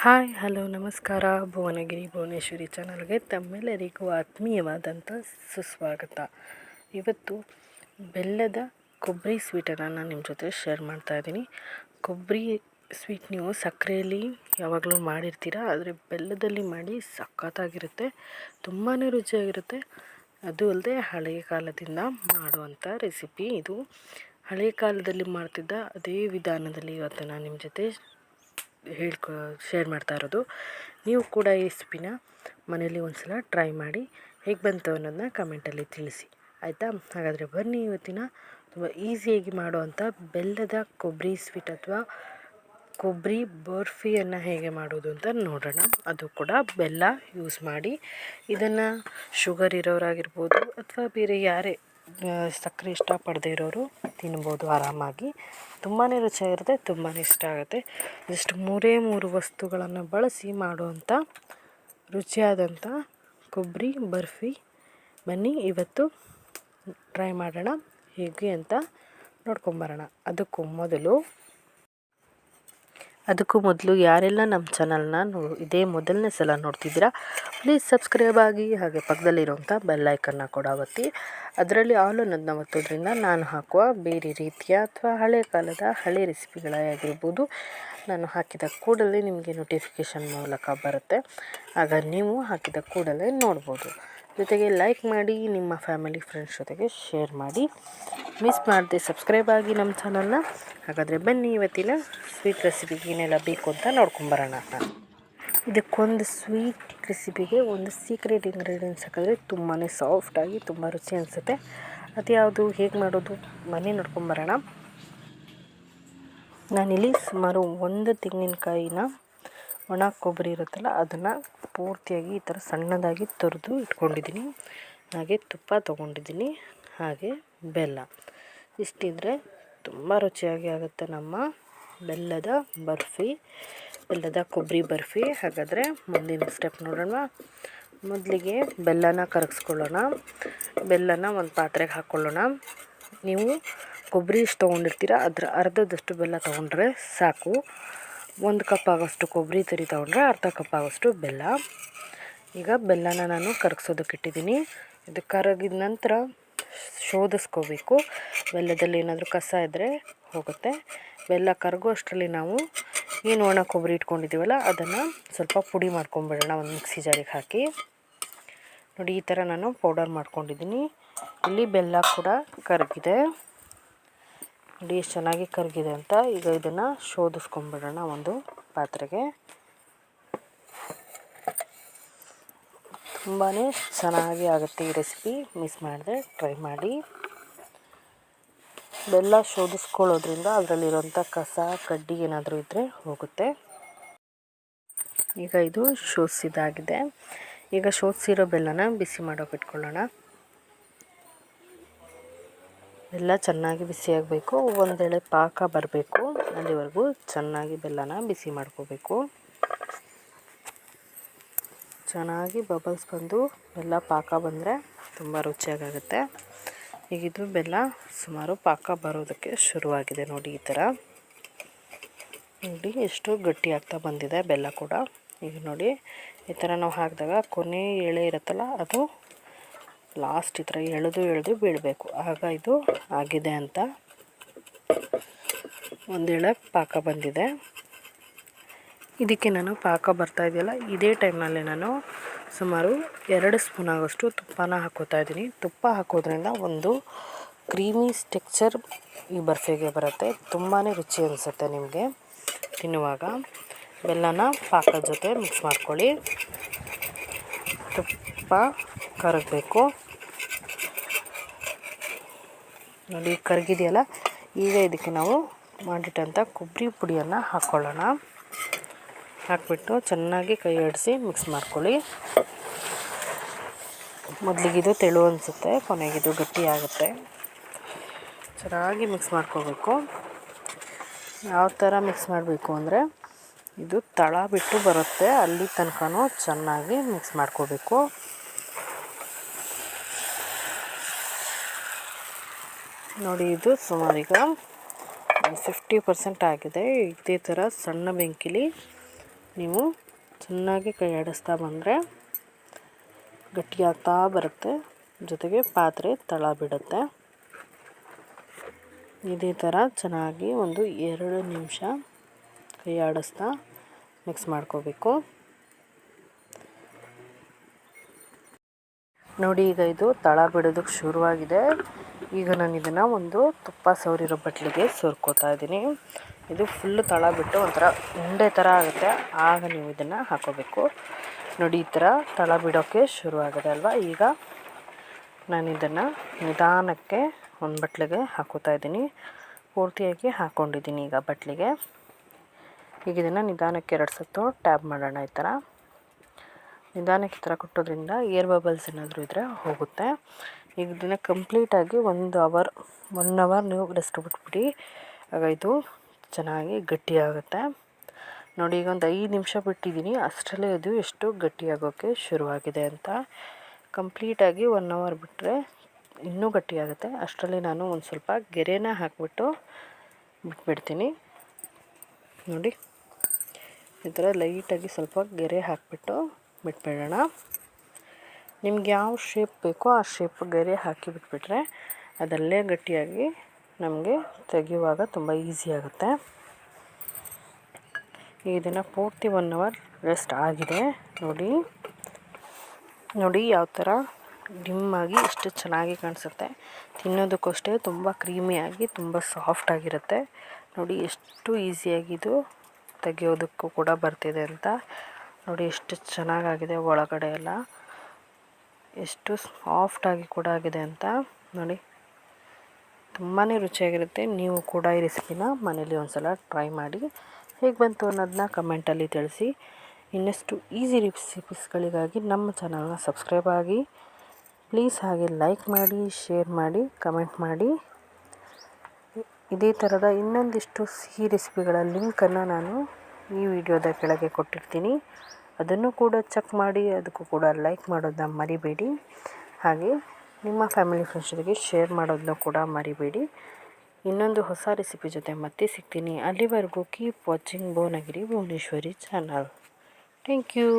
Hi hello ನಮಸ್ಕಾರ. ಭುವನಗಿರಿ ಭುವನೇಶ್ವರಿ ಚಾನಲ್ಗೆ ತಮ್ಮೆಲ್ಲರಿಗೂ ಆತ್ಮೀಯವಾದಂಥ ಸುಸ್ವಾಗತ. ಇವತ್ತು ಬೆಲ್ಲದ ಕೊಬ್ಬರಿ ಸ್ವೀಟನ್ನು ನಾನು ನಿಮ್ಮ ಜೊತೆ ಶೇರ್ ಮಾಡ್ತಾಯಿದ್ದೀನಿ. ಕೊಬ್ಬರಿ ಸ್ವೀಟ್ ನೀವು ಸಕ್ಕರೆಯಲ್ಲಿ ಯಾವಾಗಲೂ ಮಾಡಿರ್ತೀರ, ಆದರೆ ಬೆಲ್ಲದಲ್ಲಿ ಮಾಡಿ ಸಖತ್ತಾಗಿರುತ್ತೆ, ತುಂಬಾ ರುಚಿಯಾಗಿರುತ್ತೆ. ಅದು ಅಲ್ಲದೆ ಹಳೆಯ ಕಾಲದಿಂದ ಮಾಡುವಂಥ ರೆಸಿಪಿ ಇದು. ಹಳೆಯ ಕಾಲದಲ್ಲಿ ಮಾಡ್ತಿದ್ದ ಅದೇ ವಿಧಾನದಲ್ಲಿ ಇವತ್ತು ನಾನು ನಿಮ್ಮ ಜೊತೆ ಶೇರ್ ಮಾಡ್ತಾ ಇರೋದು. ನೀವು ಕೂಡ ಈ ರೆಸಿಪಿನ ಮನೇಲಿ ಒಂದ್ಸಲ ಟ್ರೈ ಮಾಡಿ ಹೇಗೆ ಬಂತು ಅನ್ನೋದನ್ನ ಕಮೆಂಟಲ್ಲಿ ತಿಳಿಸಿ, ಆಯಿತಾ? ಹಾಗಾದರೆ ಬನ್ನಿ, ಇವತ್ತಿನ ತುಂಬ ಈಸಿಯಾಗಿ ಮಾಡುವಂಥ ಬೆಲ್ಲದ ಕೊಬ್ಬರಿ ಸ್ವೀಟ್ ಅಥವಾ ಕೊಬ್ಬರಿ ಬರ್ಫಿಯನ್ನು ಹೇಗೆ ಮಾಡೋದು ಅಂತ ನೋಡೋಣ. ಅದು ಕೂಡ ಬೆಲ್ಲ ಯೂಸ್ ಮಾಡಿ. ಇದನ್ನು ಶುಗರ್ ಇರೋರಾಗಿರ್ಬೋದು ಅಥವಾ ಬೇರೆ ಯಾರೇ ಸಕ್ಕರೆ ಇಷ್ಟಪಡದೇ ಇರೋರು ತಿನ್ಬೋದು ಆರಾಮಾಗಿ. ತುಂಬಾ ರುಚಿಯಾಗಿರುತ್ತೆ, ತುಂಬಾ ಇಷ್ಟ ಆಗುತ್ತೆ. ಜಸ್ಟ್ ಮೂರು ವಸ್ತುಗಳನ್ನು ಬಳಸಿ ಮಾಡುವಂಥ ರುಚಿಯಾದಂಥ ಕೊಬ್ಬರಿ ಬರ್ಫಿ. ಬನ್ನಿ ಇವತ್ತು ಟ್ರೈ ಮಾಡೋಣ ಹೇಗೆ ಅಂತ ನೋಡ್ಕೊಂಬರೋಣ. ಅದಕ್ಕೂ ಮೊದಲು ಯಾರೆಲ್ಲ ನಮ್ಮ ಚಾನಲ್ನ ಇದೇ ಮೊದಲನೇ ಸಲ ನೋಡ್ತಿದ್ದೀರಾ, ಪ್ಲೀಸ್ ಸಬ್ಸ್ಕ್ರೈಬ್ ಆಗಿ, ಹಾಗೆ ಪಕ್ಕದಲ್ಲಿರುವಂಥ ಬೆಲ್ ಐಕನ್ನ ಕೂಡ ಒತ್ತಿ. ಅದರಲ್ಲಿ ಆಲ್ ಅನ್ನೋದನ್ನ ಒತ್ತೋದ್ರಿಂದ ನಾನು ಹಾಕುವ ಬೇರೆ ರೀತಿಯ ಅಥವಾ ಹಳೆ ರೆಸಿಪಿಗಳೇ ಆಗಿರ್ಬೋದು, ನಾನು ಹಾಕಿದ ಕೂಡಲೇ ನಿಮಗೆ ನೋಟಿಫಿಕೇಷನ್ ಮೂಲಕ ಬರುತ್ತೆ. ಆಗ ನೀವು ಹಾಕಿದ ಕೂಡಲೇ ನೋಡ್ಬೋದು. ಜೊತೆಗೆ ಲೈಕ್ ಮಾಡಿ, ನಿಮ್ಮ ಫ್ಯಾಮಿಲಿ ಫ್ರೆಂಡ್ಸ್ ಜೊತೆಗೆ ಶೇರ್ ಮಾಡಿ, ಮಿಸ್ ಮಾಡದೆ ಸಬ್ಸ್ಕ್ರೈಬ್ ಆಗಿ ನಮ್ಮ ಚಾನಲ್ನ. ಹಾಗಾದರೆ ಬನ್ನಿ ಇವತ್ತಿನ ಸ್ವೀಟ್ ರೆಸಿಪಿಗೆ ಏನೆಲ್ಲ ಬೇಕು ಅಂತ ನೋಡ್ಕೊಂಬರೋಣ. ಇದಕ್ಕೊಂದು ಸ್ವೀಟ್ ರೆಸಿಪಿಗೆ ಒಂದು ಸೀಕ್ರೆಟ್ ಇಂಗ್ರೀಡಿಯೆಂಟ್ಸ್ ಹಾಕಿದ್ರೆ ತುಂಬಾ ಸಾಫ್ಟಾಗಿ ತುಂಬ ರುಚಿ ಅನಿಸುತ್ತೆ. ಅದು ಯಾವುದು, ಹೇಗೆ ಮಾಡೋದು ಬನ್ನಿ ನೋಡ್ಕೊಂಬರೋಣ. ನಾನಿಲ್ಲಿ ಸುಮಾರು 1 ತೆಂಗಿನಕಾಯಿನ ಒಣ ಕೊಬ್ಬರಿ ಇರುತ್ತಲ್ಲ ಅದನ್ನು ಪೂರ್ತಿಯಾಗಿ ಈ ಥರ ಸಣ್ಣದಾಗಿ ತುರಿದು ಇಟ್ಕೊಂಡಿದ್ದೀನಿ. ಹಾಗೆ ತುಪ್ಪ ತೊಗೊಂಡಿದ್ದೀನಿ, ಹಾಗೆ ಬೆಲ್ಲ. ಇಷ್ಟಿದ್ರೆ ತುಂಬ ರುಚಿಯಾಗಿ ಆಗುತ್ತೆ ನಮ್ಮ ಬೆಲ್ಲದ ಕೊಬ್ಬರಿ ಬರ್ಫಿ. ಹಾಗಾದರೆ ಮುಂದಿನ ಸ್ಟೆಪ್ ನೋಡೋಣ. ಮೊದಲಿಗೆ ಬೆಲ್ಲನ ಕರಗಿಸ್ಕೊಳ್ಳೋಣ. ಬೆಲ್ಲನ ಒಂದು ಪಾತ್ರೆಗೆ ಹಾಕ್ಕೊಳ್ಳೋಣ. ನೀವು ಕೊಬ್ಬರಿ ಎಷ್ಟು ತೊಗೊಂಡಿರ್ತೀರ ಅದರ ಅರ್ಧದಷ್ಟು ಬೆಲ್ಲ ತೊಗೊಂಡ್ರೆ ಸಾಕು. 1 ಕಪ್ ಆಗೋಷ್ಟು ಕೊಬ್ಬರಿ ತುರಿ ತೊಗೊಂಡ್ರೆ ಅರ್ಧ ಕಪ್ ಆಗೋಷ್ಟು ಬೆಲ್ಲ. ಈಗ ಬೆಲ್ಲನ ನಾನು ಕರಗಿಸೋದಕ್ಕೆ ಇಟ್ಟಿದ್ದೀನಿ. ಇದು ಕರಗಿದ ನಂತರ ಶೋಧಿಸ್ಕೋಬೇಕು. ಬೆಲ್ಲದಲ್ಲಿ ಏನಾದರೂ ಕಸ ಇದ್ದರೆ ಹೋಗುತ್ತೆ. ಬೆಲ್ಲ ಕರಗೋ ಅಷ್ಟರಲ್ಲಿ ನಾವು ಏನು ಒಣ ಕೊಬ್ಬರಿ ಇಟ್ಕೊಂಡಿದ್ದೀವಲ್ಲ ಅದನ್ನು ಸ್ವಲ್ಪ ಪುಡಿ ಮಾಡ್ಕೊಂಬಿಡೋಣ ಒಂದು ಮಿಕ್ಸಿ ಜಾರಿಗೆ ಹಾಕಿ. ನೋಡಿ, ಈ ಥರ ನಾನು ಪೌಡರ್ ಮಾಡ್ಕೊಂಡಿದ್ದೀನಿ. ಇಲ್ಲಿ ಬೆಲ್ಲ ಕೂಡ ಕರಗಿದೆ. ನೋಡಿ ಎಷ್ಟು ಚೆನ್ನಾಗಿ ಕರಗಿದೆ ಅಂತ. ಈಗ ಇದನ್ನು ಶೋಧಿಸ್ಕೊಂಬಿಡೋಣ ಒಂದು ಪಾತ್ರೆಗೆ. ತುಂಬಾ ಚೆನ್ನಾಗಿ ಆಗುತ್ತೆ ಈ ರೆಸಿಪಿ, ಮಿಸ್ ಮಾಡದೆ ಟ್ರೈ ಮಾಡಿ. ಬೆಲ್ಲ ಶೋಧಿಸ್ಕೊಳ್ಳೋದ್ರಿಂದ ಅದರಲ್ಲಿರೋಂಥ ಕಸ ಕಡ್ಡಿ ಏನಾದರೂ ಇದ್ದರೆ ಹೋಗುತ್ತೆ. ಈಗ ಇದು ಶೋಧಿಸಿದಾಗಿದೆ. ಈಗ ಶೋಧಿಸಿರೋ ಬೆಲ್ಲನ ಬಿಸಿ ಮಾಡೋಕೆ ಇಟ್ಕೊಳ್ಳೋಣ. ಬೆಲ್ಲ ಚೆನ್ನಾಗಿ ಬಿಸಿಯಾಗಬೇಕು, ಒಂದೆಳೆ ಪಾಕ ಬರಬೇಕು, ಅಲ್ಲಿವರೆಗೂ ಚೆನ್ನಾಗಿ ಬೆಲ್ಲನ ಬಿಸಿ ಮಾಡ್ಕೋಬೇಕು. ಚೆನ್ನಾಗಿ ಬಬಲ್ಸ್ ಬಂದು ಬೆಲ್ಲ ಪಾಕ ಬಂದರೆ ತುಂಬ ರುಚಿಯಾಗುತ್ತೆ. ಈಗಿದು ಬೆಲ್ಲ ಸುಮಾರು ಪಾಕ ಬರೋದಕ್ಕೆ ಶುರುವಾಗಿದೆ. ನೋಡಿ, ಈ ಥರ ನೋಡಿ ಎಷ್ಟು ಗಟ್ಟಿ ಆಗ್ತಾ ಬಂದಿದೆ ಬೆಲ್ಲ ಕೂಡ. ಈಗ ನೋಡಿ, ಈ ಥರ ನಾವು ಹಾಕಿದಾಗ ಕೊನೆ ಎಳೆ ಇರುತ್ತಲ್ಲ ಅದು ಲಾಸ್ಟ್ ಈ ಥರ ಎಳೆದು ಬೀಳಬೇಕು. ಆಗ ಇದು ಆಗಿದೆ ಅಂತ. ಒಂದೆಳೆ ಪಾಕ ಬಂದಿದೆ. ಇದಕ್ಕೆ ನಾನು ಪಾಕ ಬರ್ತಾ ಇದೆಯಲ್ಲ, ಇದೇ ಟೈಮ್ನಲ್ಲಿ ನಾನು ಸುಮಾರು 2 ಸ್ಪೂನ್ ಆಗೋಷ್ಟು ತುಪ್ಪನ ಹಾಕೋತಾ ಇದ್ದೀನಿ. ತುಪ್ಪ ಹಾಕೋದ್ರಿಂದ ಒಂದು ಕ್ರೀಮಿ ಟೆಕ್ಸ್ಚರ್ ಈ ಬರ್ಫಿಗೆ ಬರುತ್ತೆ. ತುಂಬಾ ರುಚಿ ಅನಿಸುತ್ತೆ ನಿಮಗೆ ತಿನ್ನುವಾಗ. ಬೆಲ್ಲನ ಪಾಕದ ಜೊತೆ ಮಿಕ್ಸ್ ಮಾಡ್ಕೊಳ್ಳಿ. ತುಪ್ಪ ಕರಗಬೇಕು. ನೋಡಿ, ಕರಗಿದೆಯಲ್ಲ. ಈಗ ಇದಕ್ಕೆ ನಾವು ಮಾಡಿಟ್ಟಂಥ ಕೊಬ್ಬರಿ ಪುಡಿಯನ್ನು ಹಾಕ್ಕೊಳ್ಳೋಣ. ಹಾಕ್ಬಿಟ್ಟು ಚೆನ್ನಾಗಿ ಕೈ ಆಡಿಸಿ ಮಿಕ್ಸ್ ಮಾಡ್ಕೊಳ್ಳಿ. ಮೊದಲಿಗಿದು ತೆಳು ಅನಿಸುತ್ತೆ, ಕೊನೆಗಿದು ಗಟ್ಟಿ ಆಗುತ್ತೆ. ಚೆನ್ನಾಗಿ ಮಿಕ್ಸ್ ಮಾಡ್ಕೋಬೇಕು. ಯಾವ ಥರ ಮಿಕ್ಸ್ ಮಾಡಬೇಕು ಅಂದರೆ ಇದು ತಳ ಬಿಟ್ಟು ಬರುತ್ತೆ ಅಲ್ಲಿ ತನಕನೂ ಚೆನ್ನಾಗಿ ಮಿಕ್ಸ್ ಮಾಡ್ಕೋಬೇಕು. ನೋಡಿ, ಇದು ಸುಮಾರೀಗ 50% ಆಗಿದೆ. ಇದೇ ಥರ ಸಣ್ಣ ಬೆಂಕಿಲಿ ನೀವು ಚೆನ್ನಾಗಿ ಕೈ ಆಡಿಸ್ತಾ ಬಂದರೆ ಗಟ್ಟಿಯಾಗ್ತಾ ಬರುತ್ತೆ, ಜೊತೆಗೆ ಪಾತ್ರೆ ತಳ ಬಿಡುತ್ತೆ. ಇದೇ ಥರ ಚೆನ್ನಾಗಿ ಒಂದು 2 ನಿಮಿಷ ಕೈ ಆಡಿಸ್ತಾ ಮಿಕ್ಸ್ ಮಾಡ್ಕೋಬೇಕು. ನೋಡಿ, ಈಗ ಇದು ತಳ ಬಿಡೋದಕ್ಕೆ ಶುರುವಾಗಿದೆ. ಈಗ ನಾನು ಇದನ್ನು ಒಂದು ತುಪ್ಪ ಸವರಿರೋ ಬಟ್ಲಿಗೆ ಸೋರ್ಕೋತಾ ಇದ್ದೀನಿ. ಇದು ಫುಲ್ಲು ತಳ ಬಿಟ್ಟು ಒಂಥರ ಉಂಡೆ ಥರ ಆಗುತ್ತೆ, ಆಗ ನೀವು ಇದನ್ನು ಹಾಕೋಬೇಕು. ನೋಡಿ, ಈ ಥರ ತಳ ಬಿಡೋಕ್ಕೆ ಶುರುವಾಗಿದೆ ಅಲ್ವಾ. ಈಗ ನಾನು ಇದನ್ನು ನಿಧಾನಕ್ಕೆ ಒಂದು ಬಟ್ಲಿಗೆ ಹಾಕೋತಾ ಇದ್ದೀನಿ. ಪೂರ್ತಿಯಾಗಿ ಹಾಕ್ಕೊಂಡಿದ್ದೀನಿ ಈಗ ಬಟ್ಲಿಗೆ. ಈಗ ಇದನ್ನು ನಿಧಾನಕ್ಕೆ 2 ಸತ್ತು ಟ್ಯಾಪ್ ಮಾಡೋಣ. ಈ ಥರ ನಿಧಾನಕ್ಕೆ ಈ ಥರ ಕೊಟ್ಟೋದ್ರಿಂದ ಏರ್ ಬಬಲ್ಸ್ ಏನಾದರೂ ಇದ್ದರೆ ಹೋಗುತ್ತೆ. ಈಗ ಇದನ್ನು ಕಂಪ್ಲೀಟಾಗಿ 1 ಅವರ್ ನೀವು ರೆಸ್ಟ್ ಬಿಟ್ಬಿಡಿ, ಆಗ ಇದು ಚೆನ್ನಾಗಿ ಗಟ್ಟಿಯಾಗುತ್ತೆ. ನೋಡಿ, ಈಗ ಒಂದು 5 ನಿಮಿಷ ಬಿಟ್ಟಿದ್ದೀನಿ, ಅಷ್ಟರಲ್ಲೇ ಇದು ಎಷ್ಟು ಗಟ್ಟಿಯಾಗೋಕ್ಕೆ ಶುರುವಾಗಿದೆ ಅಂತ. ಕಂಪ್ಲೀಟಾಗಿ 1 ಅವರ್ ಬಿಟ್ಟರೆ ಇನ್ನೂ ಗಟ್ಟಿಯಾಗುತ್ತೆ. ಅಷ್ಟರಲ್ಲಿ ನಾನು ಒಂದು ಸ್ವಲ್ಪ ಗೆರೆನ ಹಾಕಿಬಿಟ್ಟು ಬಿಟ್ಬಿಡ್ತೀನಿ. ನೋಡಿ, ಈ ಥರ ಲೈಟಾಗಿ ಸ್ವಲ್ಪ ಗೆರೆ ಹಾಕಿಬಿಟ್ಟು ಬಿಟ್ಬಿಡೋಣ. ನಿಮ್ಗೆ ಯಾವ ಶೇಪ್ ಬೇಕೋ ಆ ಶೇಪ್ ಗೆರೆ ಹಾಕಿ ಬಿಟ್ಬಿಟ್ರೆ ಅದಲ್ಲೇ ಗಟ್ಟಿಯಾಗಿ ನಮಗೆ ತೆಗೆಯುವಾಗ ತುಂಬ ಈಸಿ ಆಗುತ್ತೆ. ಇದನ್ನು ಪೂರ್ತಿ 1 ಅವರ್ ರೆಸ್ಟ್ ಆಗಿದೆ. ನೋಡಿ ಯಾವ ಥರ ಡಿಮ್ಮಾಗಿ ಎಷ್ಟು ಚೆನ್ನಾಗಿ ಕಾಣಿಸುತ್ತೆ. ತಿನ್ನೋದಕ್ಕೂ ಅಷ್ಟೇ ತುಂಬ ಕ್ರೀಮಿಯಾಗಿ ತುಂಬ ಸಾಫ್ಟಾಗಿರುತ್ತೆ. ನೋಡಿ ಎಷ್ಟು ಈಸಿಯಾಗಿದು ತೆಗೆಯೋದಕ್ಕೂ ಕೂಡ ಬರ್ತಿದೆ ಅಂತ. ನೋಡಿ ಎಷ್ಟು ಚೆನ್ನಾಗಾಗಿದೆ, ಒಳಗಡೆ ಎಲ್ಲ ಎಷ್ಟು ಸಾಫ್ಟಾಗಿ ಕೂಡ ಆಗಿದೆ ಅಂತ. ನೋಡಿ, ತುಂಬಾ ರುಚಿಯಾಗಿರುತ್ತೆ. ನೀವು ಕೂಡ ಈ ರೆಸಿಪಿನ ಮನೇಲಿ ಒಂದು ಸಲ ಟ್ರೈ ಮಾಡಿ, ಹೇಗೆ ಬಂತು ಅನ್ನೋದನ್ನ ಕಮೆಂಟಲ್ಲಿ ತಿಳಿಸಿ. ಇನ್ನಷ್ಟು ಈಸಿ ರೆಸಿಪೀಸ್ಗಳಿಗಾಗಿ ನಮ್ಮ ಚಾನಲ್ನ ಸಬ್ಸ್ಕ್ರೈಬ್ ಆಗಿ ಪ್ಲೀಸ್. ಹಾಗೆ ಲೈಕ್ ಮಾಡಿ, ಶೇರ್ ಮಾಡಿ, ಕಮೆಂಟ್ ಮಾಡಿ. ಇದೇ ಥರದ ಇನ್ನೊಂದಿಷ್ಟು ಸಿಹಿ ರೆಸಿಪಿಗಳ ಲಿಂಕನ್ನು ನಾನು ಈ ವಿಡಿಯೋದ ಕೆಳಗೆ ಕೊಟ್ಟಿರ್ತೀನಿ. ಅದನ್ನು ಕೂಡ ಚೆಕ್ ಮಾಡಿ, ಅದಕ್ಕೂ ಕೂಡ ಲೈಕ್ ಮಾಡೋದನ್ನ ಮರಿಬೇಡಿ. ಹಾಗೆ ನಿಮ್ಮ ಫ್ಯಾಮಿಲಿ ಫ್ರೆಂಡ್ಸ್ ಜೊತೆಗೆ ಶೇರ್ ಮಾಡೋದನ್ನ ಕೂಡ ಮರಿಬೇಡಿ. ಇನ್ನೊಂದು ಹೊಸ ರೆಸಿಪಿ ಜೊತೆ ಮತ್ತೆ ಸಿಗ್ತೀನಿ. ಅಲ್ಲಿವರೆಗೂ keep watching Bhuvanagiri Bhuvaneshwari channel. Thank you.